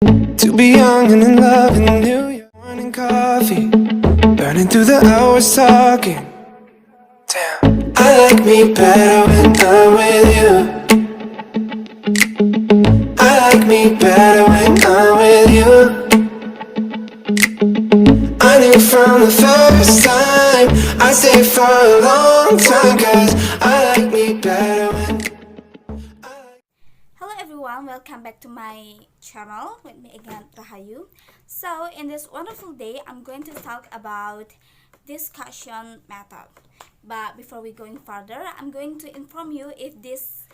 To be young and in love in New York. Morning coffee, burning through the hours talking. Damn, I like me better when I'm with you. I like me better when I'm with you. I knew from the first time I stay for a long time, 'cause I like me better when Hello everyone, welcome back to my channel with me again, Rahayu. So in this wonderful day, I'm going to talk about discussion method. But before we going further, I'm going to inform you if this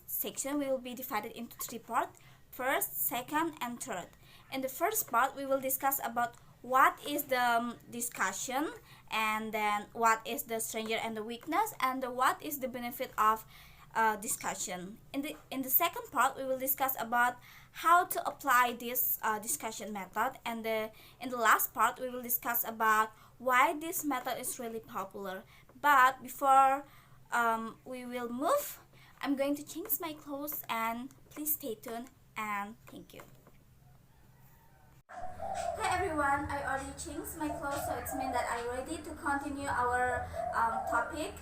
section will be divided into three parts: first, second, and third. In the first part, we will discuss about what is the discussion, and then what is the stranger and the weakness, and what is the benefit of discussion. In the second part, we will discuss about how to apply this discussion method, and in the last part, we will discuss about why this method is really popular. But before we will move, I'm going to change my clothes, and please stay tuned, and thank you. Hi everyone, I already changed my clothes, so it's mean that I'm ready to continue our topic.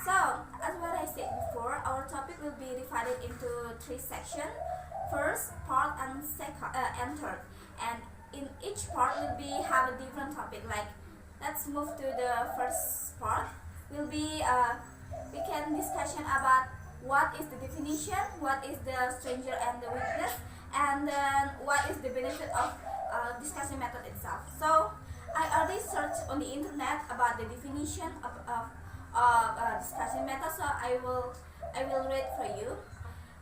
So, as what I said before, our topic will be divided into three sections: first, part, and second, and third. And in each part will be have a different topic. Like, let's move to the first part. Will be we can discussion about what is the definition, what is the stranger and the weakness, and then what is the benefit of discussion method itself. So, I already searched on the internet about the definition of discussion method, so I will read for you.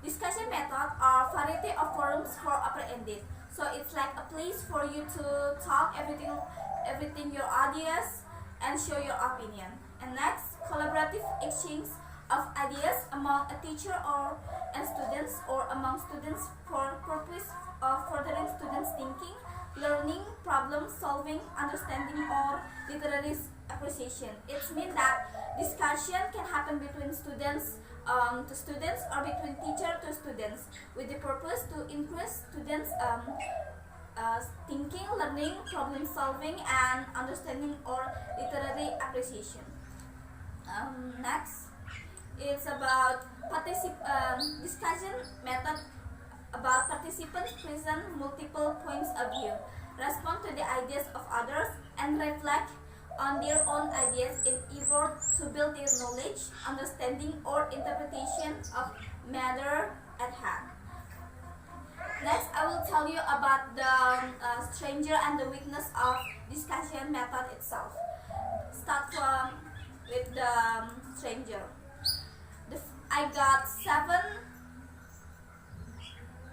Discussion method are variety of forums for apprehended. So it's like a place for you to talk everything your ideas and show your opinion. And next, collaborative exchange of ideas among a teacher and students, or among students for purpose of furthering students' thinking, learning, problem solving, understanding, or literary appreciation. It means that discussion can happen between students to students, or between teacher to students, with the purpose to increase students' thinking, learning, problem solving, and understanding, or literary appreciation. Next, it's about discussion method about participants present multiple points of view, respond to the ideas of others, and reflect on their own ideas in effort to build their knowledge, understanding, or interpretation of matter at hand. Next, I will tell you about the stranger and the weakness of discussion method itself. Start with the stranger. I got 7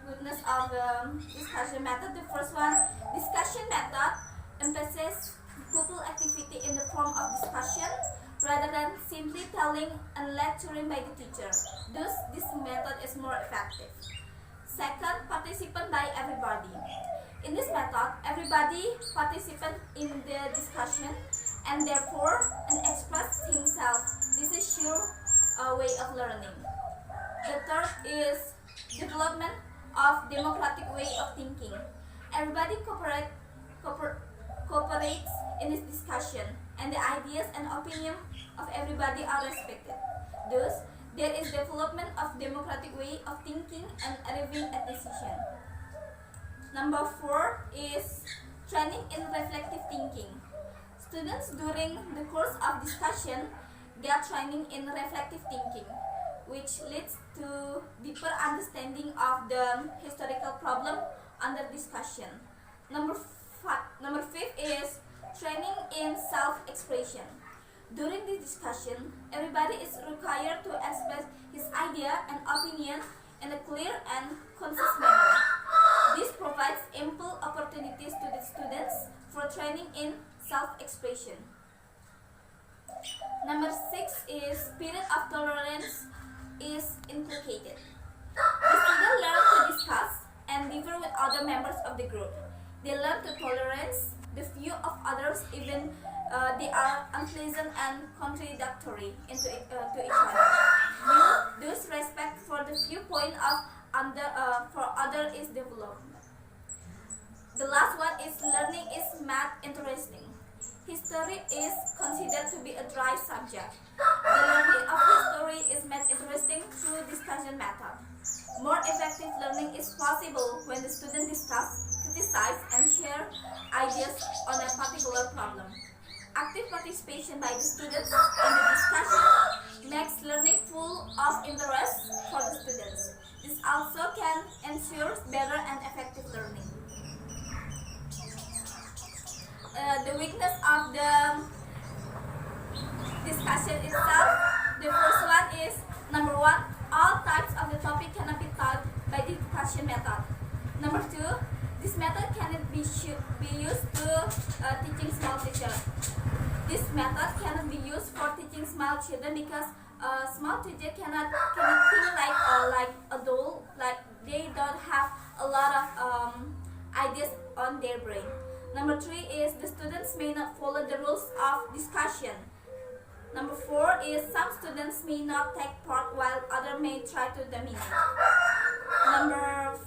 weakness of the discussion method. The first one, discussion method emphasizes pupil activity in the form of discussion rather than simply telling and lecturing by the teacher. Thus, this method is more effective. Second, participant by everybody. In this method, everybody participates in the discussion and therefore express himself. This is sure way of learning. The third is development of democratic way of thinking. Everybody cooperates in this discussion, and the ideas and opinion of everybody are respected. Thus, there is development of democratic way of thinking and arriving at decision. Number 4 is training in reflective thinking. Students during the course of discussion get training in reflective thinking, which leads to deeper understanding of the historical problem under discussion. Number 5 is training in self-expression. During this discussion, everybody is required to express his idea and opinion in a clear and concise manner. This provides ample opportunities to the students for training in self-expression. Number 6 is spirit of tolerance is inculcated. The students learn to discuss and differ with other members of the group. They learn to tolerate the view of others, even they are unpleasant and contradictory to each other. Thus, respect for the viewpoint of for other is developed. history is considered to be a dry subject. The learning of history is made interesting through discussion method. More effective learning is possible when the student discuss, criticize, and share ideas on a particular problem. Active participation by the students in the discussion makes learning full of interest for the students. This also can ensure better and effective learning. The weakness of the discussion itself. The first one is number one, all types of the topic cannot be taught by the discussion method. Number two, this method cannot be used to teaching small children. This method cannot be used for teaching small children because small children cannot think like adult, like they don't have a lot of ideas on their brain. Number three is the students may not follow the rules of discussion. Number four is some students may not take part while others may try to dominate. Number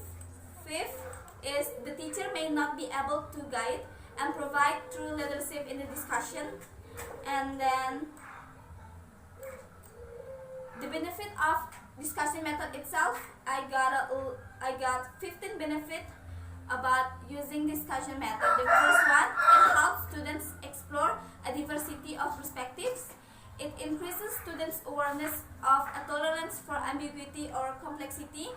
fifth is the teacher may not be able to guide and provide true leadership in the discussion. And then the benefit of discussion method itself, I got 15 benefits about using discussion method. The first one, it helps students explore a diversity of perspectives. It increases students' awareness of a tolerance for ambiguity or complexity.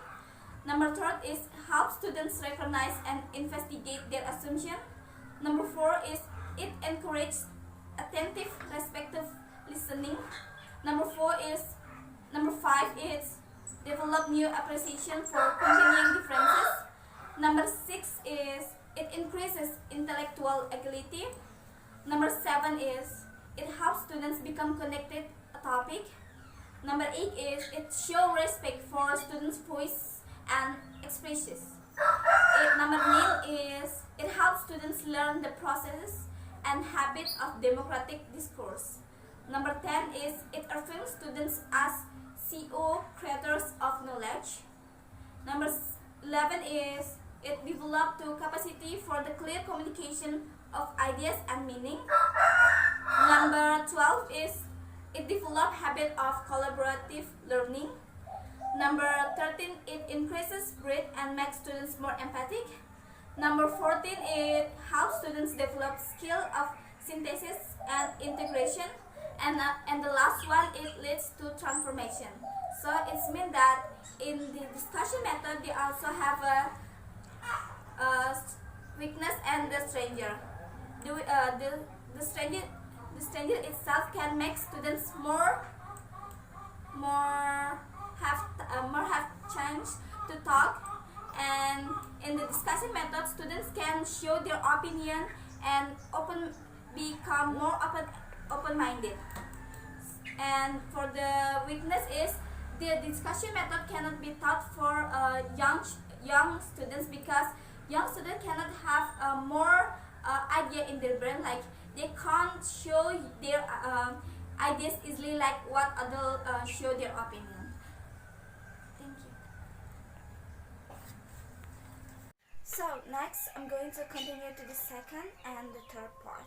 Number third is help students recognize and investigate their assumption. Number four is it encourages attentive, respectful listening. Number five is develop new appreciation for continuing differences. Number six is it increases intellectual agility. Number seven is it helps students become connected a topic. Number eight is it shows respect for students' voice and expressions. Number nine is it helps students learn the process and habit of democratic discourse. Number 10 is it affirms students as creators of knowledge. Number 11 is it develops the capacity for the clear communication of ideas and meaning. Number 12 is it develops habit of collaborative learning. Number 13, it increases breadth and makes students more empathic. Number 14, it helps students develop skill of synthesis and integration. And the last one, it leads to transformation. So it's mean that in the discussion method, they also have a weakness and the stranger. The stranger itself can make students more have chance to talk, and in the discussion method students can show their opinion and become more open-minded. And for the weakness is the discussion method cannot be taught for young students because young students cannot have more idea in their brain, like they can't show their ideas easily like what adults show their opinion. Thank you. So next I'm going to continue to the second and the third part.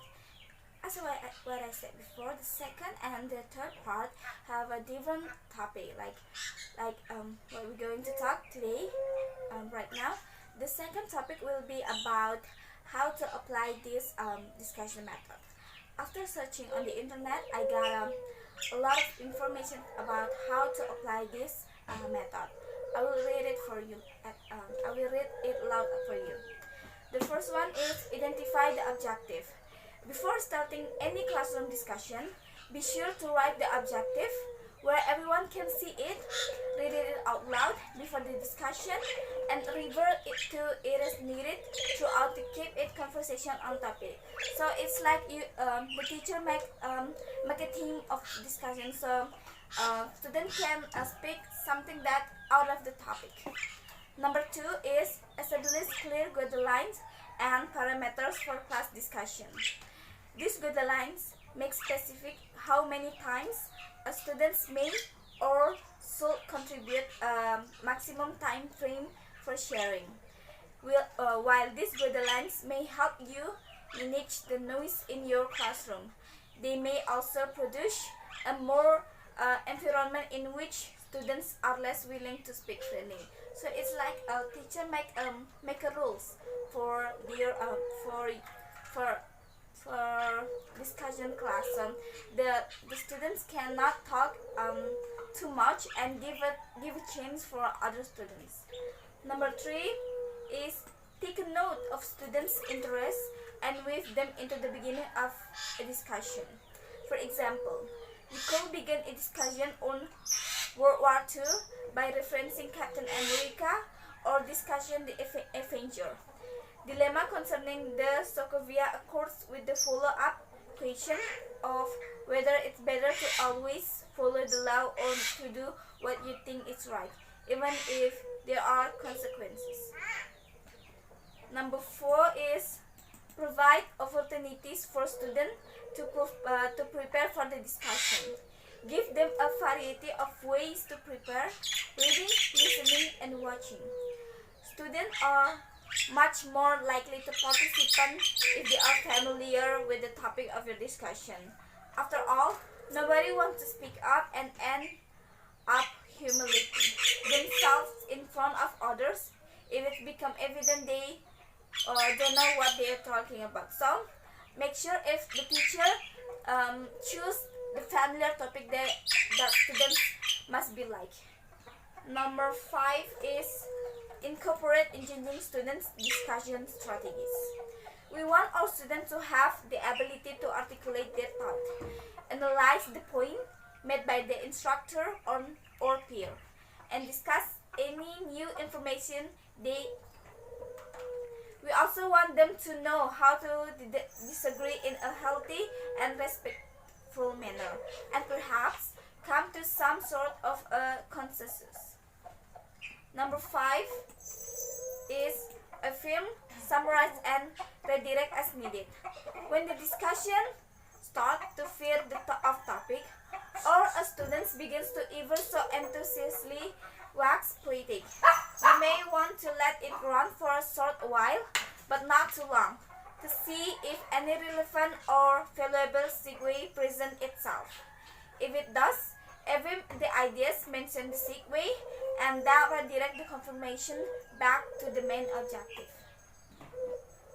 As what I said before, the second and the third part have a different topic, like what we're going to talk today right now. The second topic will be about how to apply this discussion method. After searching on the internet, I got a lot of information about how to apply this method. I will read it for you. I will read it loud for you. The first one is identify the objective. Before starting any classroom discussion, be sure to write the objective where everyone can see it, read it out loud before the discussion, and revert it to it is needed throughout to keep it conversation on topic. So it's like the teacher make a theme of discussion, so student can speak something that out of the topic. Number 2 is establish clear guidelines and parameters for class discussion. These guidelines make specific how many times a students may or should contribute a maximum time frame for sharing. While these guidelines may help you manage the noise in your classroom. They may also produce a more environment in which students are less willing to speak freely. So it's like a teacher make a rules for their for for discussion class. The students cannot talk too much and give a chance for other students. Number 3 is take a note of students' interests and weave them into the beginning of a discussion. For example, you could begin a discussion on World War II by referencing Captain America or discussion the Avenger. Dilemma concerning the Sokovia Accords with the follow-up question of whether it's better to always follow the law or to do what you think is right, even if there are consequences. Number 4 is provide opportunities for students to prepare for the discussion. Give them a variety of ways to prepare: reading, listening, and watching. Students are much more likely to participate if they are familiar with the topic of your discussion. After all, nobody wants to speak up and end up humiliating themselves in front of others if it becomes evident they don't know what they are talking about. So, make sure if the teacher choose the familiar topic that students must be like. Number 5 is incorporate in changing students' discussion strategies. We want our students to have the ability to articulate their thought, analyze the point made by the instructor or peer, and discuss any new information we also want them to know how to disagree in a healthy and respectful manner, and perhaps come to some sort of a consensus. Number 5 is affirm, summarize, and redirect as needed. When the discussion starts to veer off topic, or a student begins to ever so enthusiastically wax poetic, you may want to let it run for a short while, but not too long, to see if any relevant or valuable segue presents itself. If it does, affirm the ideas mentioned the segue, and that will direct the confirmation back to the main objective.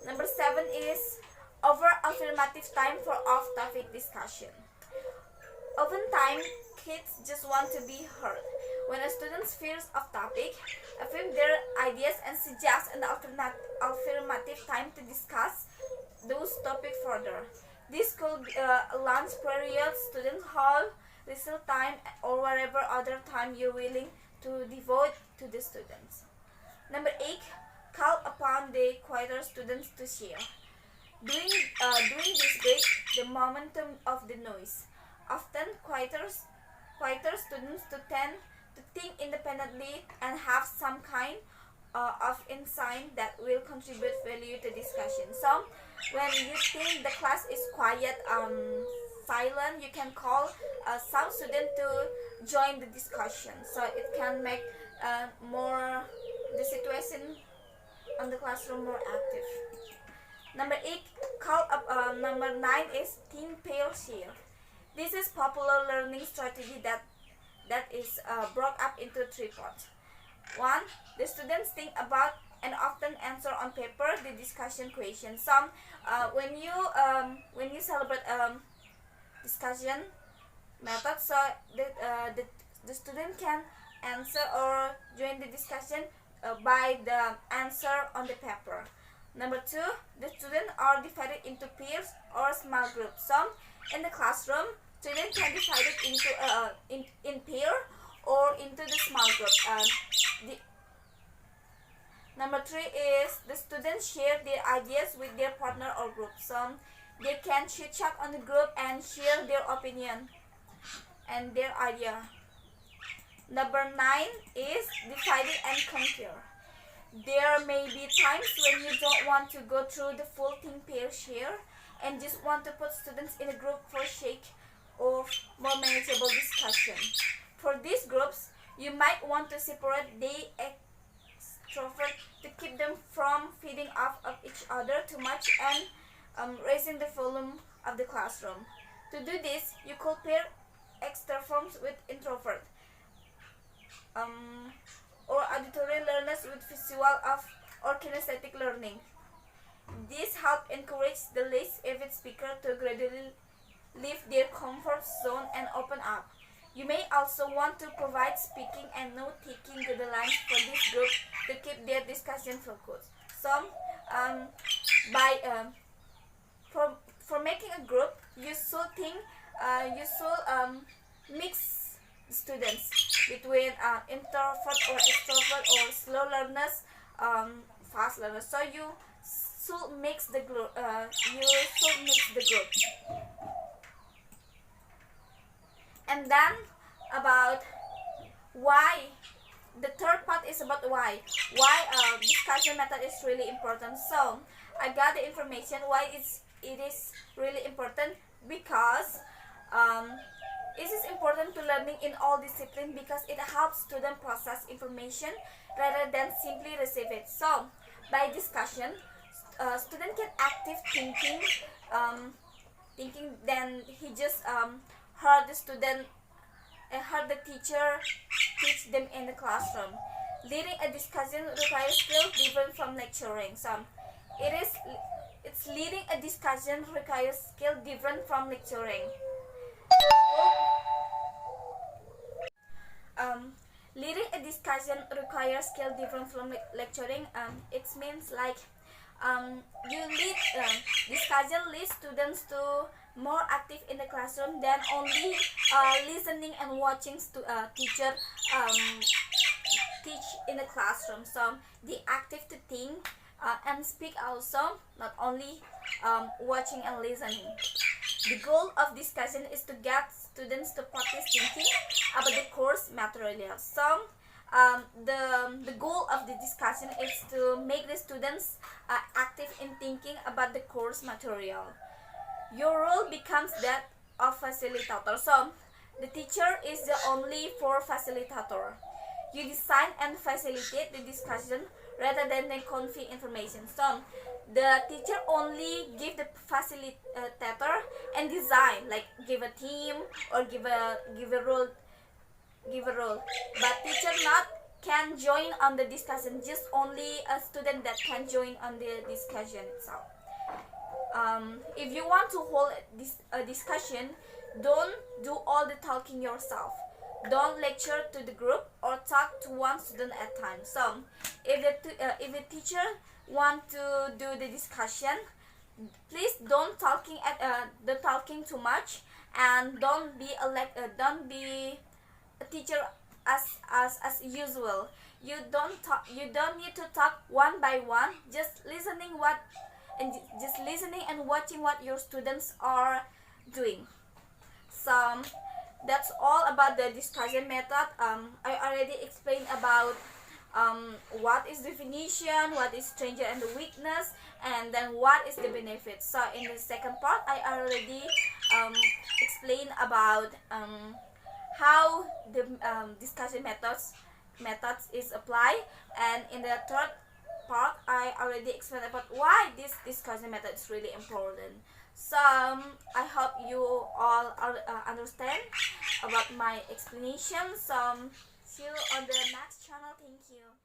Number 7 is over affirmative time for off-topic discussion. Oftentimes, kids just want to be heard. When a student feels off topic, affirm their ideas and suggest an affirmative time to discuss those topics further. This could be a lunch period, student hall, recess time, or whatever other time you're willing to devote to the students. Number 8, call upon the quieter students to share. During this break, the momentum of the noise. Often quieter students tend to think independently and have some kind of insight that will contribute value to discussion. So, when you think the class is quiet, silent, you can call some student to join the discussion. So it can make more the situation on the classroom more active. Number 8, call up. Number 9 is team pair share. This is popular learning strategy that is broken up into 3 parts. 1, the students think about and often answer on paper the discussion question. Some when you celebrate discussion method, so the student can answer or join the discussion by the answer on the paper. Number 2, the students are divided into pairs or small groups. Some in the classroom, students can be divided into in pair or into the small group. Number 3 is the students share their ideas with their partner or group. Some they can chit chat on the group and share their opinion and their idea. Number 9 is divided and conquer. There may be times when you don't want to go through the full team pair share and just want to put students in a group for sake of more manageable discussion. For these groups, you might want to separate the extrovert to keep them from feeding off of each other too much and raising the volume of the classroom. To do this, you could pair extroverts with introvert, or auditory learners with visual or kinesthetic learning. This helps encourage the less avid speaker to gradually leave their comfort zone and open up. You may also want to provide speaking and note-taking guidelines for this group to keep their discussion focused. So, by for making a group, you should mix students between introvert or extrovert or slow learners, fast learners. So you should mix the group. And then about why. The third part is about why discussion method is really important. So I got the information why it is really important, because it is important to learning in all discipline, because it helps student process information rather than simply receive it. So by discussion, student can active thinking, then he just heard the teacher teach them in the classroom. Leading a discussion requires skill different from lecturing. So it's leading a discussion requires skill different from lecturing. Leading a discussion requires skill different from lecturing. It means like you lead discussion leads students to more active in the classroom than only listening and watching teacher teach in the classroom. So the active to think and speak also, not only watching and listening. The goal of discussion is to get students to practice thinking about the course material. So the goal of the discussion is to make the students active in thinking about the course material. Your role becomes that of facilitator. So the teacher is the only for facilitator. You design and facilitate the discussion rather than convey information. So the teacher only give the facilitator and design, like give a team or give a role, but teacher not can join on the discussion, just only a student that can join on the discussion itself. If you want to hold a discussion, don't do all the talking yourself. Don't lecture to the group or talk to one student at a time. So if the teacher want to do the discussion, please don't talking too much, and don't be a teacher as usual. You don't need to talk one by one. Just listening and watching what your students are doing. So that's all about the discussion method. I already explained about what is definition, what is strength and the weakness, and then what is the benefit. So in the second part, I already explained about how the discussion methods is applied, and in the third part, I already explained about why this discussion method is really important. So I hope you all understand about my explanation. So see you on the next channel. Thank you.